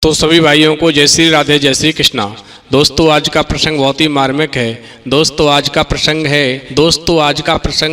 तो सभी भाइयों को जय श्री राधे जय श्री कृष्णा। दोस्तों आज का प्रसंग बहुत ही मार्मिक है। दोस्तों आज का प्रसंग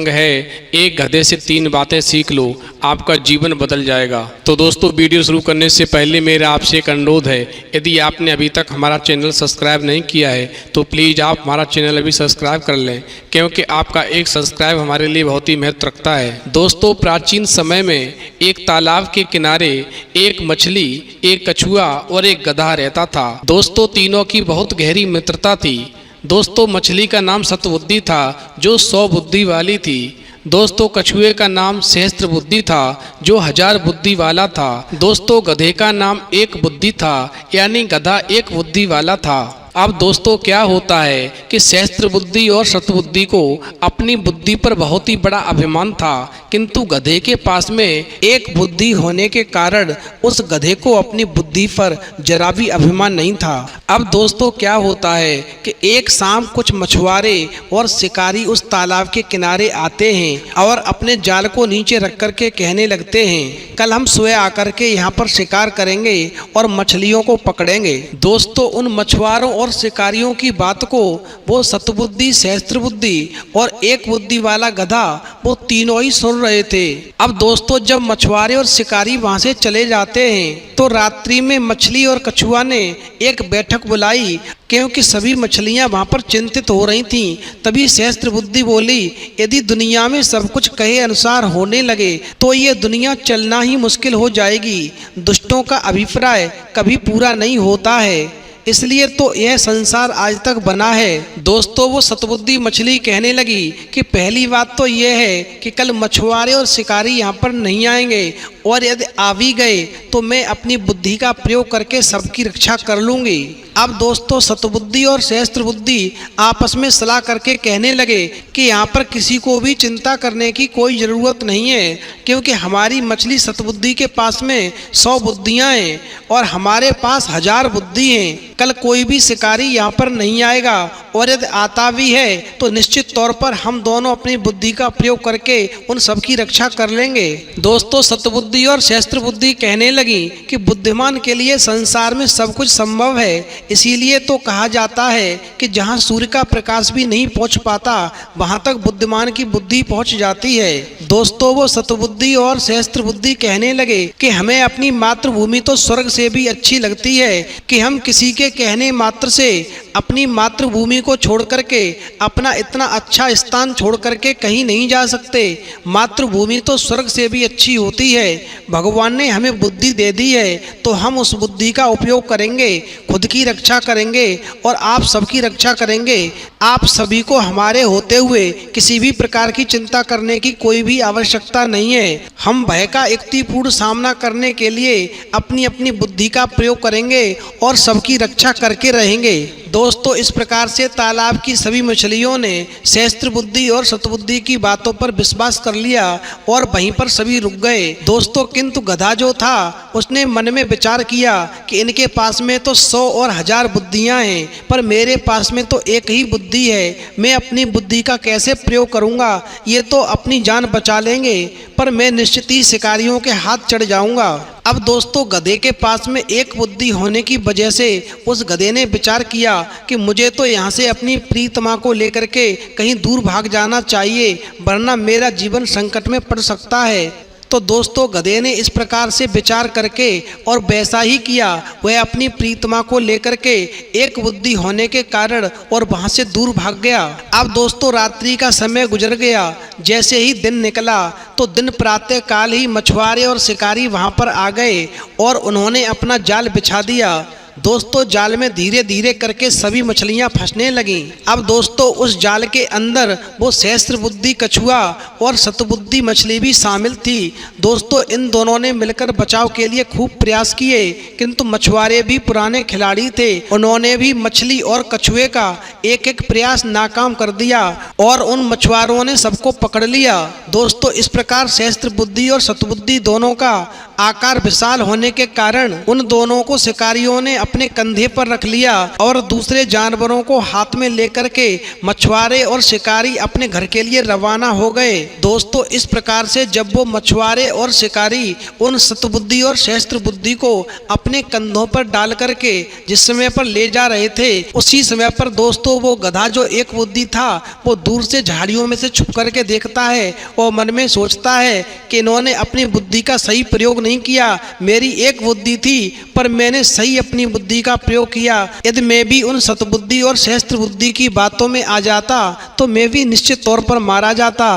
है एक गधे से 3 बातें सीख लो, आपका जीवन बदल जाएगा। तो दोस्तों वीडियो शुरू करने से पहले मेरा आपसे एक अनुरोध है, यदि आपने अभी तक हमारा चैनल सब्सक्राइब नहीं किया है तो प्लीज़ आप हमारा चैनल अभी सब्सक्राइब कर लें, क्योंकि आपका एक सब्सक्राइब हमारे लिए बहुत ही महत्व रखता है। दोस्तों प्राचीन समय में एक तालाब के किनारे एक मछली, एक कछुआ और एक गधा रहता था। दोस्तों तीनों की बहुत गहरी मित्रता थी। दोस्तों मछली का नाम सतबुद्धि था जो 100 बुद्धि वाली थी। दोस्तों कछुए का नाम सहस्त्र बुद्धि था जो 1000 बुद्धि वाला था। दोस्तों गधे का नाम एक बुद्धि था, यानी गधा एक बुद्धि वाला था। अब दोस्तों क्या होता है कि सहस्त्र बुद्धि और सतबुद्धि को अपनी बुद्धि पर बहुत ही बड़ा अभिमान था, किंतु गधे के पास में एक बुद्धि होने के कारण उस गधे को अपनी बुद्धि पर जरा भी अभिमान नहीं था। अब दोस्तों क्या होता है कि एक शाम कुछ मछुआरे और शिकारी उस तालाब के किनारे आते हैं और अपने जाल को नीचे रख कर के कहने लगते हैं, कल हम सुबह आकर के यहाँ पर शिकार करेंगे और मछलियों को पकड़ेंगे। दोस्तों उन मछुआरों और शिकारियों की बात को वो सतबुद्धि, सहस्त्र बुद्धि और एक बुद्धि वाला गधा वो तीनों ही सुन रहे थे। अब दोस्तों जब मछुआरे और शिकारी वहां से चले जाते हैं तो रात्रि में मछली और कछुआ ने एक बैठक बुलाई, क्योंकि सभी मछलियां वहां पर चिंतित हो रही थीं। तभी सहस्त्र बुद्धि बोली, यदि दुनिया में सब कुछ कहे अनुसार होने लगे तो ये दुनिया चलना ही मुश्किल हो जाएगी। दुष्टों का अभिप्राय कभी पूरा नहीं होता है, इसलिए तो यह संसार आज तक बना है। दोस्तों वो सतबुद्धि मछली कहने लगी कि पहली बात तो यह है कि कल मछुआरे और शिकारी यहाँ पर नहीं आएंगे, और यदि आ भी गए तो मैं अपनी बुद्धि का प्रयोग करके सबकी रक्षा कर लूँगी। अब दोस्तों सतबुद्धि और सहस्त्र बुद्धि आपस में सलाह करके कहने लगे कि यहाँ पर किसी को भी चिंता करने की कोई ज़रूरत नहीं है, क्योंकि हमारी मछली सतबुद्धि के पास में 100 बुद्धियाँ हैं और हमारे पास 1000 बुद्धि हैं। कल कोई भी शिकारी यहाँ पर नहीं आएगा, और यदि आता भी है तो निश्चित तौर पर हम दोनों अपनी बुद्धि का प्रयोग करके उन सब की रक्षा कर लेंगे। दोस्तों सतबुद्धि और सहस्त्र बुद्धि कहने लगी कि बुद्धिमान के लिए संसार में सब कुछ संभव है, इसीलिए तो कहा जाता है कि जहाँ सूर्य का प्रकाश भी नहीं पहुँच पाता वहाँ तक बुद्धिमान की बुद्धि पहुँच जाती है। दोस्तों वो सतबुद्धि और सहस्त्र बुद्धि कहने लगे कि हमें अपनी मातृभूमि तो स्वर्ग से भी अच्छी लगती है, कि हम किसी के कहने मात्र से अपनी मातृभूमि को छोड़ करके, अपना इतना अच्छा स्थान छोड़ करके कहीं नहीं जा सकते। मातृभूमि तो स्वर्ग से भी अच्छी होती है। भगवान ने हमें बुद्धि दे दी है तो हम उस बुद्धि का उपयोग करेंगे, खुद की रक्षा करेंगे और आप सबकी रक्षा करेंगे। आप सभी को हमारे होते हुए किसी भी प्रकार की चिंता करने की कोई भी आवश्यकता नहीं है। हम भय का युक्तिपूर्ण सामना करने के लिए अपनी अपनी बुद्धि का प्रयोग करेंगे और सबकी रक्षा करके रहेंगे। दोस्तों इस प्रकार से तालाब की सभी मछलियों ने सहस्त्र बुद्धि और सतबुद्धि की बातों पर विश्वास कर लिया और वहीं पर सभी रुक गए। दोस्तों किंतु गधा जो था उसने मन में विचार किया कि इनके पास में तो 100 और 1000 बुद्धियां हैं, पर मेरे पास में तो एक ही बुद्धि है। मैं अपनी बुद्धि का कैसे प्रयोग करूंगा? ये तो अपनी जान बचा लेंगे, पर मैं निश्चित ही शिकारियों के हाथ चढ़ जाऊंगा। अब दोस्तों गधे के पास में एक बुद्धि होने की वजह से उस गधे ने विचार किया कि मुझे तो यहाँ से अपनी प्रीतमा को लेकर के कहीं दूर भाग जाना चाहिए, वरना मेरा जीवन संकट में पड़ सकता है। तो दोस्तों गधे ने इस प्रकार से विचार करके और वैसा ही किया। वह अपनी प्रीतमा को लेकर के एक बुद्धि होने के कारण और वहां से दूर भाग गया। अब दोस्तों रात्रि का समय गुजर गया। जैसे ही दिन निकला तो दिन प्रातः काल ही मछुआरे और शिकारी वहां पर आ गए और उन्होंने अपना जाल बिछा दिया। दोस्तों जाल में धीरे धीरे करके सभी मछलियां फंसने लगीं। अब दोस्तों उस जाल के अंदर वो सहस्त्र बुद्धि कछुआ और सतबुद्धि मछली भी शामिल थी। दोस्तों इन दोनों ने मिलकर बचाव के लिए खूब प्रयास किए, किंतु मछुआरे भी पुराने खिलाड़ी थे। उन्होंने भी मछली और कछुए का एक एक प्रयास नाकाम कर दिया और उन मछुआरों ने सबको पकड़ लिया। दोस्तों इस प्रकार सहस्त्र बुद्धि और सतबुद्धि दोनों का आकार विशाल होने के कारण उन दोनों को शिकारियों ने अपने कंधे पर रख लिया और दूसरे जानवरों को हाथ में लेकर के मछुआरे और शिकारी अपने घर के लिए रवाना हो गए। दोस्तों, इस प्रकार से जब वो मछुआरे और शिकारी उन सतबुद्धि और सहस्त्र बुद्धि को अपने कंधों पर डाल करके जिस समय पर ले जा रहे थे, उसी समय पर दोस्तों वो गधा जो एक बुद्धि था वो दूर से झाड़ियों में से छुप करके देखता है और मन में सोचता है कि इन्होंने अपनी बुद्धि का सही प्रयोग नहीं किया। मेरी एक बुद्धि थी पर मैंने सही अपनी बुद्धि का प्रयोग किया। यदि मैं भी उन सतबुद्धि और सहस्त्र बुद्धि की बातों में आ जाता तो मैं भी निश्चित तौर पर मारा जाता।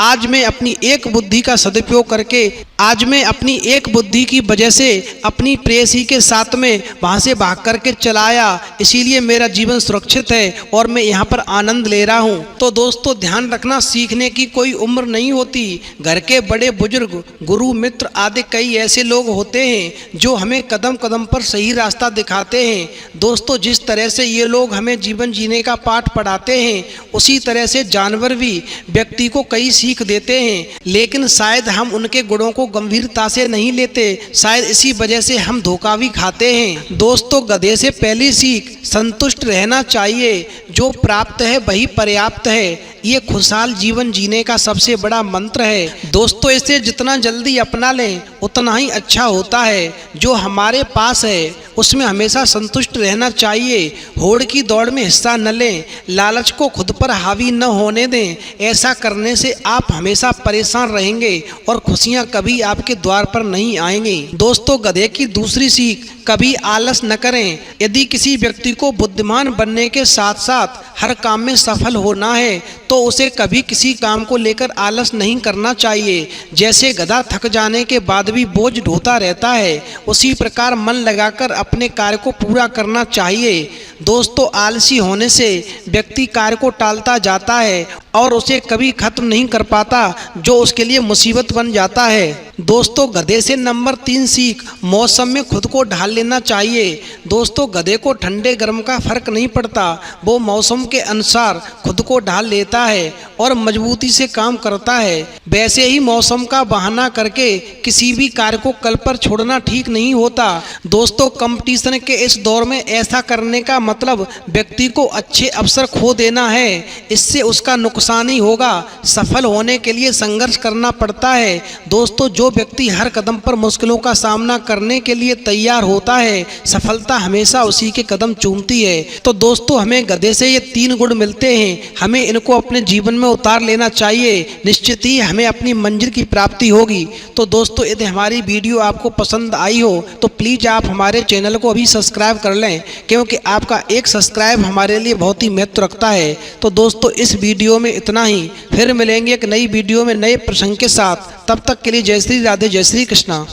आज मैं अपनी एक बुद्धि का सदुपयोग करके, आज मैं अपनी एक बुद्धि की वजह से अपनी प्रेयसी के साथ में वहाँ से भाग करके चला आया, इसीलिए मेरा जीवन सुरक्षित है और मैं यहाँ पर आनंद ले रहा हूँ। तो दोस्तों, ध्यान रखना, सीखने की कोई उम्र नहीं होती। घर के बड़े बुजुर्ग, गुरु, मित्र आदि कई ऐसे लोग होते हैं जो हमें कदम कदम पर सही रास्ता दिखाते हैं। दोस्तों, जिस तरह से ये लोग हमें जीवन जीने का पाठ पढ़ाते हैं, उसी तरह से जानवर भी व्यक्ति को कई सीख देते हैं, लेकिन शायद हम उनके गुणों को गंभीरता से नहीं लेते। शायद इसी वजह से हम धोखा भी खाते हैं। दोस्तों, गधे से पहली सीख, संतुष्ट रहना चाहिए। जो प्राप्त है वही पर्याप्त है। ये खुशहाल जीवन जीने का सबसे बड़ा मंत्र है। दोस्तों, इसे जितना जल्दी अपना लें उतना ही अच्छा होता है। जो हमारे पास है उसमें हमेशा संतुष्ट रहना चाहिए। होड़ की दौड़ में हिस्सा न लें, लालच को खुद पर हावी न होने दें। ऐसा करने से आप हमेशा परेशान रहेंगे और खुशियां कभी आपके द्वार पर नहीं आएंगी। दोस्तों, गधे की दूसरी सीख, कभी आलस न करें। यदि किसी व्यक्ति को बुद्धिमान बनने के साथ साथ हर काम में सफल होना है तो उसे कभी किसी काम को लेकर आलस नहीं करना चाहिए। जैसे गधा थक जाने के बाद भी बोझ ढोता रहता है, उसी प्रकार मन लगाकर अपने कार्य को पूरा करना चाहिए। दोस्तों, आलसी होने से व्यक्ति कार्य को टालता जाता है और उसे कभी खत्म नहीं कर पाता, जो उसके लिए मुसीबत बन जाता है। दोस्तों, गधे से नंबर 3 सीख, मौसम में खुद को ढाल लेना चाहिए। दोस्तों, गधे को ठंडे गर्म का फर्क नहीं पड़ता, वो मौसम के अनुसार खुद को ढाल लेता है और मजबूती से काम करता है। वैसे ही मौसम का बहाना करके किसी भी कार्य को कल पर छोड़ना ठीक नहीं होता। दोस्तों, कंपटीशन के इस दौर में ऐसा करने का मतलब व्यक्ति को अच्छे अवसर खो देना है। इससे उसका नुकसान ही होगा। सफल होने के लिए संघर्ष करना पड़ता है। दोस्तों, जो व्यक्ति हर कदम पर मुश्किलों का सामना करने के लिए तैयार होता है, सफलता हमेशा उसी के कदम चूमती है। तो दोस्तों, हमें गधे से ये 3 गुण मिलते हैं, हमें इनको अपने जीवन में उतार लेना चाहिए। निश्चित ही हमें अपनी मंजिल की प्राप्ति होगी। तो दोस्तों, यदि हमारी वीडियो आपको पसंद आई हो तो प्लीज़ आप हमारे चैनल को अभी सब्सक्राइब कर लें, क्योंकि आपका एक सब्सक्राइब हमारे लिए बहुत ही महत्व रखता है। तो दोस्तों, इस वीडियो में इतना ही। फिर मिलेंगे एक नई वीडियो में नए प्रसंग के साथ। तब तक के लिए जय श्री राधे, जय श्री कृष्णा।